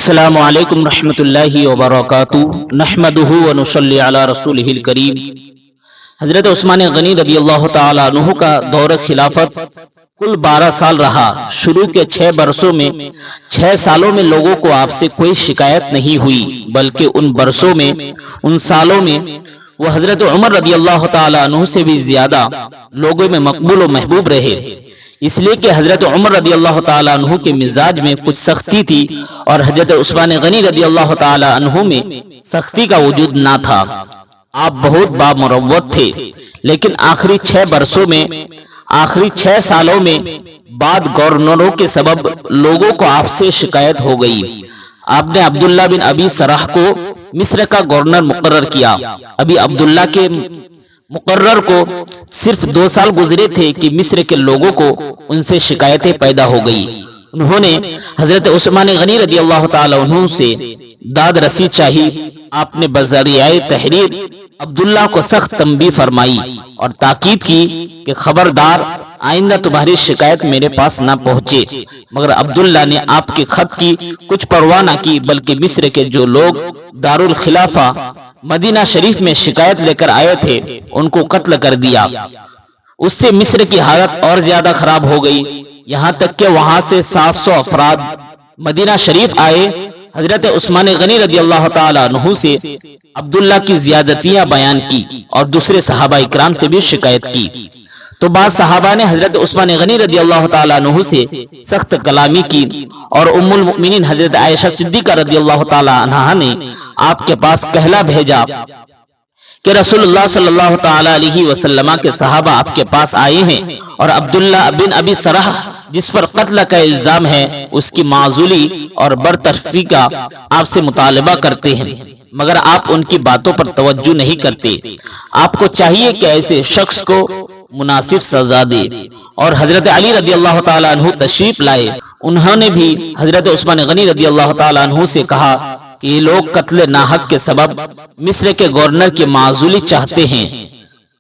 السلام علیکم رحمۃ اللہ وبرکاتہ نحمدہ ونصلی علی رسولہ الکریم۔ حضرت عثمان غنی رضی اللہ تعالی عنہ کا دور خلافت کل 12 سال رہا۔ شروع کے 6 برسوں میں 6 سالوں میں لوگوں کو آپ سے کوئی شکایت نہیں ہوئی، بلکہ ان سالوں میں وہ حضرت عمر رضی اللہ تعالی عنہ سے بھی زیادہ لوگوں میں مقبول و محبوب رہے، اس لیے کہ حضرت عمر رضی اللہ تعالی عنہ کے مزاج میں کچھ سختی تھی اور حضرت عثمان غنی رضی اللہ تعالی عنہ میں سختی کا وجود نہ تھا۔ آپ بہت بامروت تھے، لیکن آخری 6 سالوں میں بعد گورنروں کے سبب لوگوں کو آپ سے شکایت ہو گئی۔ آپ نے عبداللہ بن ابی سرح کو مصر کا گورنر مقرر کیا۔ ابھی عبداللہ کے مقرر کو صرف 2 سال گزرے تھے کہ مصر کے لوگوں کو ان سے شکایتیں پیدا ہو گئی۔ انہوں نے حضرت عثمان غنی رضی اللہ تعالی عنہ سے داد رسی چاہی۔ آپ نے بذریعہ تحریر عبداللہ کو سخت تنبیہ فرمائی اور تاکید کی کہ خبردار آئندہ تمہاری شکایت میرے پاس نہ پہنچے، مگر عبداللہ نے آپ کے خط کی کچھ پرواہ نہ کی، بلکہ مصر کے جو لوگ دارالخلافہ مدینہ شریف میں شکایت لے کر آئے تھے ان کو قتل کر دیا۔ اس سے مصر کی حالت اور زیادہ خراب ہو گئی، یہاں تک کہ وہاں سے 700 افراد مدینہ شریف آئے۔ حضرت عثمان غنی رضی اللہ تعالی عنہ سے عبداللہ کی زیادتیاں بیان کی اور دوسرے صحابہ اکرام سے بھی شکایت کی، تو بعض صحابہ نے حضرت عثمان غنی رضی اللہ تعالی عنہ سے سخت کلامی کی، اور ام المؤمنین حضرت عائشہ صدیقہ رضی اللہ تعالی عنہا نے آپ کے پاس کہلا بھیجا کہ رسول اللہ صلی اللہ تعالی علیہ وسلم کے صحابہ آپ کے پاس آئے ہیں اور عبداللہ بن ابی سرح جس پر قتل کا الزام ہے اس کی معزولی اور برطرفی کا آپ سے مطالبہ کرتے ہیں، مگر آپ ان کی باتوں پر توجہ نہیں کرتے۔ آپ کو چاہیے کہ ایسے شخص کو مناسب سزا دے، اور حضرت علی رضی اللہ تعالی عنہ تشریف لائے۔ انہوں نے بھی حضرت عثمان غنی رضی اللہ تعالی عنہ سے کہا کہ یہ لوگ قتل ناحق کے سبب مصر کے گورنر کی معزولی چاہتے ہیں،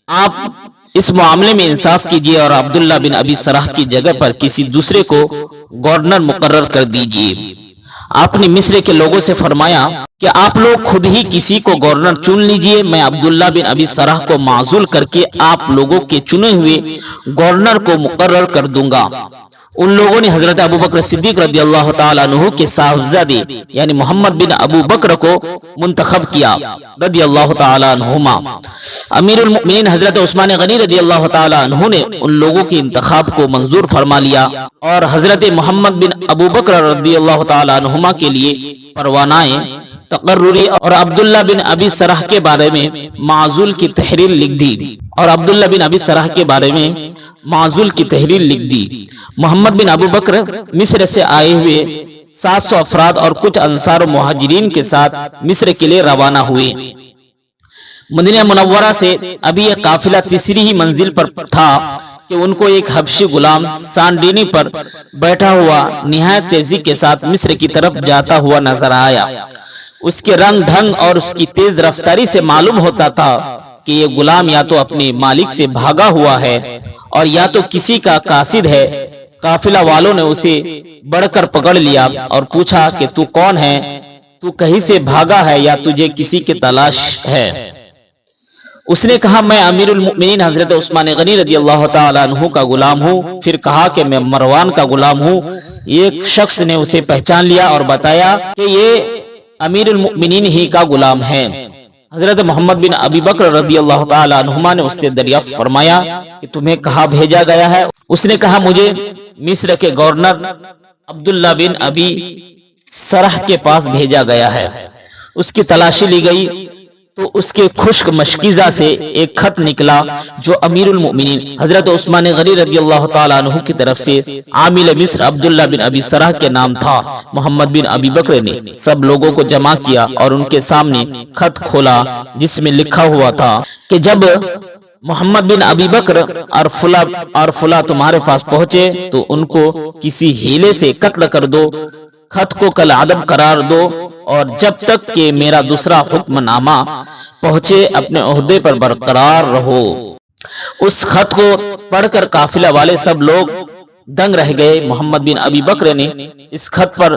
آپ اس معاملے میں انصاف کیجیے اور عبداللہ بن ابی سرح کی جگہ پر کسی دوسرے کو گورنر مقرر کر دیجیے۔ آپ نے مصر کے لوگوں سے فرمایا کہ آپ لوگ خود ہی کسی کو گورنر چن لیجیے، میں عبداللہ بن ابی سرح کو معزول کر کے آپ لوگوں کے چنے ہوئے گورنر کو مقرر کر دوں گا۔ ان لوگوں نے حضرت ابوبکر صدیق رضی اللہ تعالی عنہ کے صاحبزادے یعنی محمد بن ابو بکر کو منتخب کیا رضی اللہ تعالی عنہما۔ امیر المؤمنین حضرت عثمان غنی رضی اللہ تعالی عنہ نے ان لوگوں کے انتخاب کو منظور فرما لیا اور حضرت محمد بن ابو بکر رضی اللہ تعالی عنہما کے لیے پروانہ تقرری اور عبداللہ بن ابی سرح کے بارے میں معزول کی تحریر لکھ دی محمد بن ابو بکر مصر سے آئے ہوئے 700 افراد اور کچھ انصار و مہاجرین کے ساتھ مصر کے لیے روانہ ہوئے۔ مدینہ منورہ سے ابھی یہ قافلہ تیسری ہی منزل پر تھا کہ ان کو ایک حبشی غلام سانڈینی پر بیٹھا ہوا نہایت تیزی کے ساتھ مصر کی طرف جاتا ہوا نظر آیا۔ اس کے رنگ ڈھنگ اور اس کی تیز رفتاری سے معلوم ہوتا تھا کہ یہ غلام یا تو اپنے مالک سے بھاگا ہوا ہے اور یا تو کسی کا قاصد ہے۔ قافلہ والوں نے اسے بڑھ کر پکڑ لیا اور پوچھا کہ تو کون ہے؟ تو کہیں سے بھاگا ہے یا تجھے کسی کی تلاش ہے؟ اس نے کہا میں امیر المؤمنین حضرت عثمان غنی رضی اللہ تعالی عنہ کا غلام ہوں۔ پھر کہا کہ میں مروان کا غلام ہوں۔ ایک شخص نے اسے پہچان لیا اور بتایا کہ یہ امیر المؤمنین ہی کا غلام ہے۔ حضرت محمد بن ابی بکر رضی اللہ تعالی عنہما نے اس سے دریافت فرمایا کہ تمہیں کہاں بھیجا گیا ہے؟ اس نے کہا مجھے مصر کے گورنر عبداللہ بن ابی سرح کے پاس بھیجا گیا ہے۔ اس کی تلاشی لی گئی تو اس کے خشک مشکیزہ سے ایک خط نکلا جو امیر المؤمنین حضرت عثمان غنی رضی اللہ تعالی عنہ کی طرف سے عامل مصر عبداللہ بن ابی سرح کے نام تھا۔ محمد بن ابی بکر نے سب لوگوں کو جمع کیا اور ان کے سامنے خط کھولا جس میں لکھا ہوا تھا کہ جب محمد بن ابی بکر اور فلاں تمہارے پاس پہنچے تو ان کو کسی ہیلے سے قتل کر دو، خط کو کل عدم قرار دو، اور جب تک کہ میرا دوسرا حکم نامہ پہنچے اپنے عہدے پر برقرار رہو۔ اس خط کو پڑھ کر قافلہ والے سب لوگ دنگ رہ گئے۔ محمد بن ابی بکر نے اس خط پر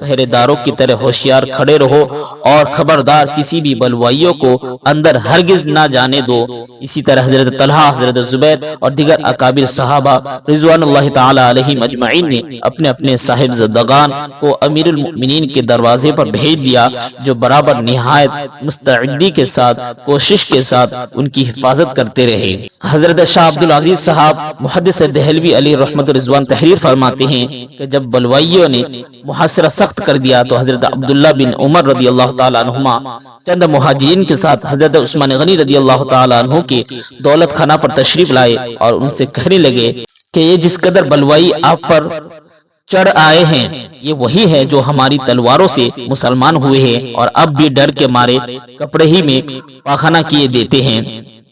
پہرے داروں کی طرح ہوشیار کھڑے رہو اور خبردار کسی بھی بلوائیوں کو اندر ہرگز نہ جانے دو۔ اسی طرح حضرت طلحہ، حضرت زبیر اور دیگر اکابر صحابہ رضوان اللہ تعالی علیہم اجمعین نے اپنے اپنے صاحب زدگان کو امیر المؤمنین کے دروازے پر بھیج دیا، جو برابر نہایت مستعدی کے ساتھ، کوشش کے ساتھ ان کی حفاظت کرتے رہے۔ حضرت شاہ عبد العزیز صاحب محدث دہلوی علی رحمت رضوان تحریر فرماتے ہیں کہ جب بلوائیوں نے محاصرہ سخت کر دیا تو حضرت عبداللہ بن عمر رضی اللہ تعالی عنہما چند مہاجرین کے ساتھ حضرت عثمان غنی رضی اللہ تعالی عنہ کے دولت خانہ پر تشریف لائے اور ان سے کہنے لگے کہ یہ جس قدر بلوائی آپ پر چڑھ آئے ہیں، یہ وہی ہے جو ہماری تلواروں سے مسلمان ہوئے ہیں اور اب بھی ڈر کے مارے کپڑے ہی میں پاخانہ کیے دیتے ہیں۔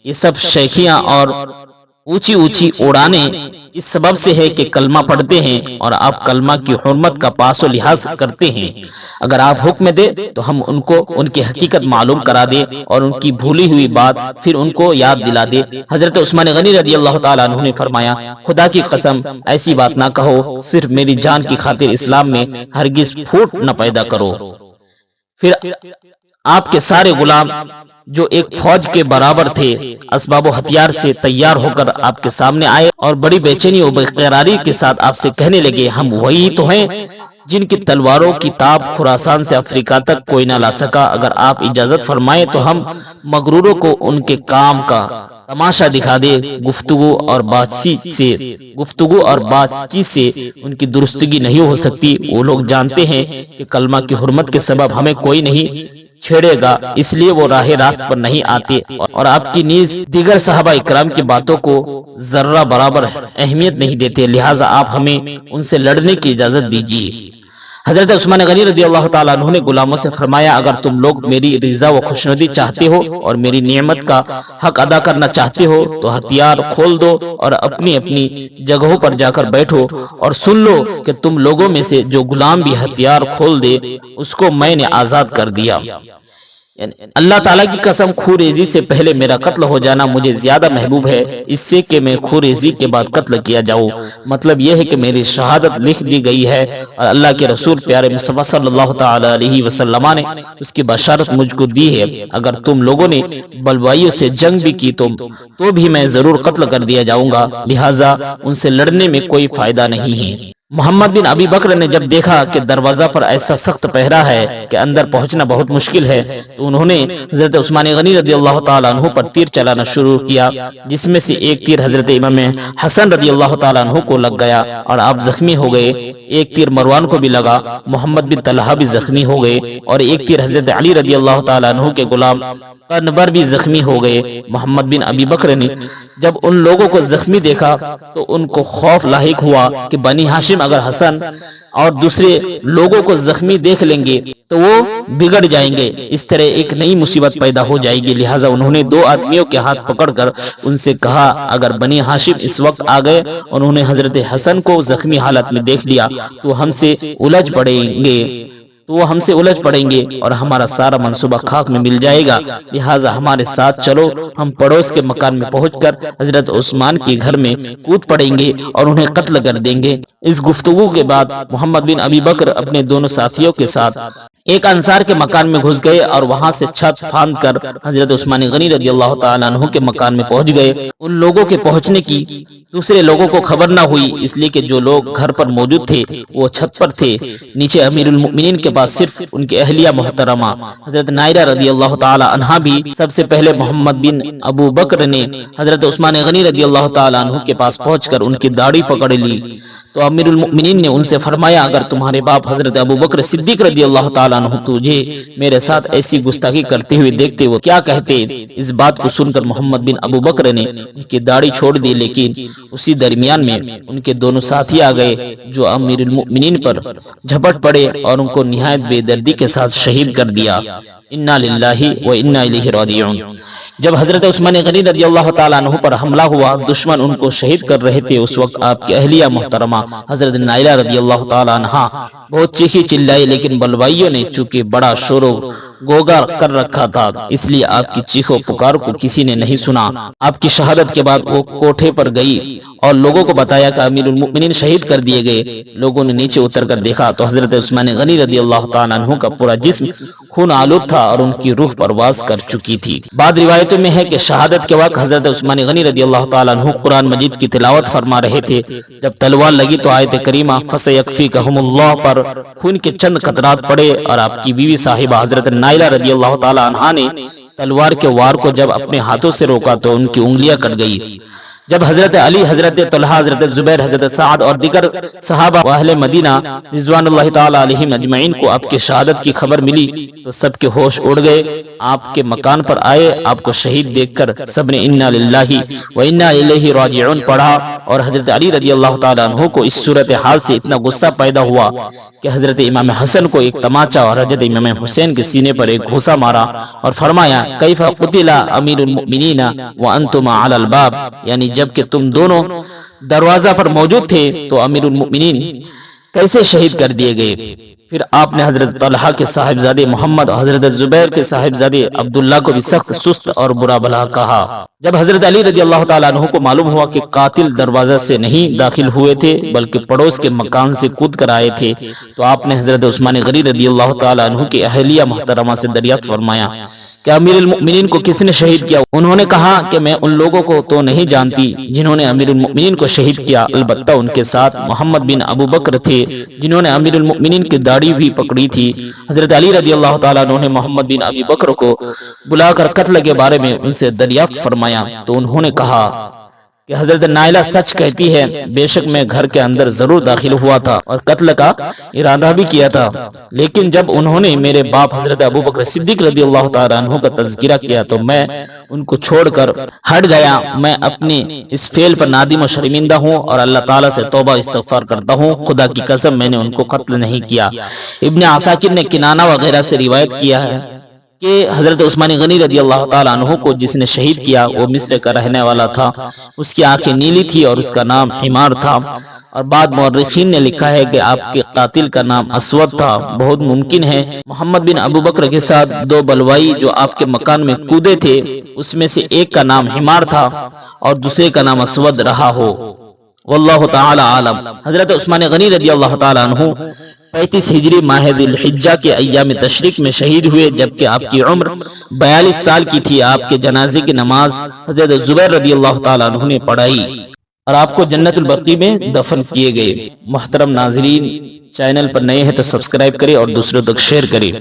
یہ سب شیخیاں اور اونچی اونچی اڑانے اس سبب سے ہے کہ کلمہ پڑھتے ہیں اور آپ کلمہ کی حرمت کا پاس و لحاظ کرتے ہیں۔ اگر آپ حکم دیں تو ہم ان کو ان کی حقیقت معلوم کرا دیں اور ان کی بھولی ہوئی بات پھر ان کو یاد دلا دیں۔ حضرت عثمان غنی رضی اللہ تعالیٰ عنہ نے فرمایا، خدا کی قسم ایسی بات نہ کہو، صرف میری جان کی خاطر اسلام میں ہرگز پھوٹ نہ پیدا کرو۔ پھر آپ کے سارے غلام جو ایک فوج کے برابر تھے اسباب و ہتھیار سے تیار ہو کر آپ کے سامنے آئے اور بڑی بے چینی و بیقراری کے ساتھ آپ سے کہنے لگے، ہم وہی تو ہیں جن کی تلواروں کی تاب خراسان سے افریقہ تک کوئی نہ لا سکا۔ اگر آپ اجازت فرمائیں تو ہم مغروروں کو ان کے کام کا تماشا دکھا دے۔ گفتگو اور بات چیت سے ان کی درستگی نہیں ہو سکتی۔ وہ لوگ جانتے ہیں کہ کلمہ کی حرمت کے سبب ہمیں کوئی نہیں چھیڑے گا، اس لیے وہ راہ راست پر نہیں آتے اور آپ کی نیز دیگر صحابہ اکرام کی باتوں کو ذرہ برابر اہمیت نہیں دیتے، لہٰذا آپ ہمیں ان سے لڑنے کی اجازت دیجیے۔ حضرت عثمان غنی رضی اللہ تعالیٰ عنہ نے غلاموں سے فرمایا، اگر تم لوگ میری رضا و خوشنودی چاہتے ہو اور میری نعمت کا حق ادا کرنا چاہتے ہو تو ہتھیار کھول دو اور اپنی اپنی جگہوں پر جا کر بیٹھو اور سن لو کہ تم لوگوں میں سے جو غلام بھی ہتھیار کھول دے اس کو میں نے آزاد کر دیا۔ اللہ تعالیٰ کی قسم، خوریزی سے پہلے میرا قتل ہو جانا مجھے زیادہ محبوب ہے اس سے کہ میں خوریزی کے بعد قتل کیا جاؤں۔ مطلب یہ ہے کہ میری شہادت لکھ دی گئی ہے اور اللہ کے رسول پیارے مصطفیٰ صلی اللہ تعالی علیہ وسلم نے اس کی بشارت مجھ کو دی ہے۔ اگر تم لوگوں نے بلوائیوں سے جنگ بھی کی تو بھی میں ضرور قتل کر دیا جاؤں گا، لہٰذا ان سے لڑنے میں کوئی فائدہ نہیں ہے۔ محمد بن ابی بکر نے جب دیکھا کہ دروازہ پر ایسا سخت پہرا ہے کہ اندر پہنچنا بہت مشکل ہے تو انہوں نے حضرت عثمان غنی رضی اللہ تعالیٰ عنہ پر تیر چلانا شروع کیا، جس میں سے ایک تیر حضرت امام حسن رضی اللہ تعالیٰ عنہ کو لگ گیا اور آپ زخمی ہو گئے۔ ایک تیر مروان کو بھی لگا، محمد بن طلحہ بھی زخمی ہو گئے اور ایک تیر حضرت علی رضی اللہ تعالیٰ عنہ کے غلام قنبر بھی زخمی ہو گئے۔ محمد بن ابی بکر نے جب ان لوگوں کو زخمی دیکھا تو ان کو خوف لاحق ہوا کہ بنی ہاشم اگر حسن اور دوسرے لوگوں کو زخمی دیکھ لیں گے تو وہ بگڑ جائیں گے، اس طرح ایک نئی مصیبت پیدا ہو جائے گی۔ لہٰذا انہوں نے دو آدمیوں کے ہاتھ پکڑ کر ان سے کہا، اگر بنی ہاشم اس وقت آ گئے اور انہوں نے حضرت حسن کو زخمی حالت میں دیکھ لیا تو ہم سے الجھ پڑیں گے اور ہمارا سارا منصوبہ خاک میں مل جائے گا، لہٰذا ہمارے ساتھ چلو۔ ہم پڑوس کے مکان میں پہنچ کر حضرت عثمان کے گھر میں کود پڑیں گے اور انہیں قتل کر دیں گے۔ اس گفتگو کے بعد محمد بن ابی بکر اپنے دونوں ساتھیوں کے ساتھ ایک انصار کے مکان میں گھس گئے اور وہاں سے چھت پھاند کر حضرت عثمان غنی رضی اللہ تعالیٰ عنہ کے مکان میں پہنچ گئے۔ ان لوگوں کے پہنچنے کی دوسرے لوگوں کو خبر نہ ہوئی، اس لیے کہ جو لوگ گھر پر موجود تھے وہ چھت پر تھے۔ نیچے امیر المؤمنین کے پاس صرف ان کی اہلیہ محترمہ حضرت نائرہ رضی اللہ تعالی عنہا بھی سب سے پہلے محمد بن ابو بکر نے حضرت عثمان غنی رضی اللہ تعالی عنہ کے پاس پہنچ کر ان کی داڑھی پکڑ لی تو امیر المؤمنین نے ان سے فرمایا، اگر تمہارے باپ حضرت ابو بکر صدیق رضی اللہ تعالیٰ عنہ تجھے میرے ساتھ ایسی گستاخی کرتے ہوئے دیکھتے وہ کیا کہتے؟ اس بات کو سن کر محمد بن ابو بکر نے ان کی داڑھی چھوڑ دی، لیکن اسی درمیان میں ان کے دونوں ساتھی آ گئے جو امیر المؤمنین پر جھپٹ پڑے اور ان کو نہایت بے دردی کے ساتھ شہید کر دیا۔ انا للہ و انا الیہ راجعون۔ جب حضرت عثمان غنی رضی اللہ تعالیٰ عنہ پر حملہ ہوا، دشمن ان کو شہید کر رہے تھے، اس وقت آپ کی اہلیہ محترمہ حضرت نائلہ رضی اللہ تعالیٰ عنہا بہت چیخی چلائی، لیکن بلوائیوں نے چونکہ بڑا شور و گوگا کر رکھا تھا اس لیے آپ کی چیخ و پکار کو کسی نے نہیں سنا۔ آپ کی شہادت کے بعد وہ کوٹھے پر گئی اور لوگوں کو بتایا کہ امیر المؤمنین شہید کر دیے گئے، لوگوں نے نیچے اتر کر دیکھا تو حضرت عثمان غنی رضی اللہ تعالیٰ عنہ کا پورا جسم خون آلود تھا اور ان کی روح پرواز کر چکی تھی۔ بعض روایتوں میں ہے کہ شہادت کے وقت حضرت عثمان غنی رضی اللہ تعالیٰ عنہ قرآن مجید کی تلاوت فرما رہے تھے، جب تلوار لگی تو آیت کریمہ فَسَيَكْفِيكَهُمُ اللَّهُ پر خون کے چند قطرات پڑے اور آپ کی بیوی صاحبہ حضرت نائلہ رضی اللہ تعالیٰ عنہا نے تلوار کے وار کو جب اپنے ہاتھوں سے روکا تو ان کی انگلیاں کٹ گئی۔ جب حضرت علی، حضرت طلحہ، حضرت زبیر، حضرت سعد اور دیگر صحابہ و اہل مدینہ رضوان اللہ تعالی علیہم اجمعین کو آپ کے شہادت کی خبر ملی تو سب کے ہوش اڑ گئے، آپ کے مکان پر آئے، آپ کو شہید دیکھ کر سب نے انا للہ و انا الیہ راجعون پڑھا، اور حضرت علی رضی اللہ تعالی عنہ کو اس صورتحال سے اتنا غصہ پیدا ہوا کہ حضرت امام حسن کو ایک تماچا اور حضرت امام حسین کے سینے پر ایک گھوسا مارا اور فرمایا کیف قتل امیر المؤمنین وانتما علی الباب، یعنی جب کہ تم دونوں دروازہ پر موجود تھے تو امیر المؤمنین کیسے شہید کر دیے گئے۔ پھر آپ نے حضرت طلحہ کے صاحبزادے محمد اور حضرت زبیر کے صاحبزادے عبداللہ کو بھی سخت سست اور برا بھلا کہا۔ جب حضرت علی رضی اللہ تعالیٰ عنہ کو معلوم ہوا کہ قاتل دروازہ سے نہیں داخل ہوئے تھے بلکہ پڑوس کے مکان سے کود کر آئے تھے تو آپ نے حضرت عثمان غنی رضی اللہ تعالیٰ عنہ کی اہلیہ محترمہ سے دریافت فرمایا کہ امیر المؤمنین کو کس نے شہید کیا؟ انہوں نے کہا کہ میں ان لوگوں کو تو نہیں جانتی جنہوں نے امیر المؤمنین کو شہید کیا، البتہ ان کے ساتھ محمد بن ابو بکر تھے جنہوں نے امیر المؤمنین کی داڑھی بھی پکڑی تھی۔ حضرت علی رضی اللہ تعالیٰ عنہ نے محمد بن ابی بکر کو بلا کر قتل کے بارے میں ان سے دریافت فرمایا تو انہوں نے کہا کہ حضرت نائلہ سچ کہتی ہے، بے شک میں گھر کے اندر ضرور داخل ہوا تھا اور قتل کا ارادہ بھی کیا تھا، لیکن جب انہوں نے میرے باپ حضرت ابو بکر صدیق رضی اللہ تعالیٰ عنہ کا تذکرہ کیا تو میں ان کو چھوڑ کر ہٹ گیا۔ میں اپنے اس فعل پر نادم و شرمندہ ہوں اور اللہ تعالیٰ سے توبہ استغفار کرتا ہوں، خدا کی قسم میں نے ان کو قتل نہیں کیا۔ ابن عساکر نے کنانہ وغیرہ سے روایت کیا ہے کہ حضرت عثمان غنی رضی اللہ تعالیٰ عنہ کو جس نے شہید کیا وہ مصر کا رہنے والا تھا، اس کی آنکھیں نیلی تھی اور اس کا نام حمار تھا، اور بعد مورخین نے لکھا ہے کہ آپ کے قاتل کا نام اسود تھا۔ بہت ممکن ہے محمد بن ابو بکر کے ساتھ دو بلوائی جو آپ کے مکان میں کودے تھے اس میں سے ایک کا نام حمار تھا اور دوسرے کا نام اسود رہا ہو، واللہ تعالی عالم۔ حضرت عثمان غنی رضی اللہ تعالیٰ عنہ 35 ہجری ماہ ذی الحجہ کے ایام تشریق میں شہید ہوئے جبکہ آپ کی عمر 42 سال کی تھی۔ آپ کے جنازے کی نماز حضرت زبیر رضی اللہ تعالیٰ عنہ نے پڑھائی اور آپ کو جنت البقیع میں دفن کیے گئے۔ محترم ناظرین، چینل پر نئے ہیں تو سبسکرائب کریں اور دوسروں تک شیئر کریں۔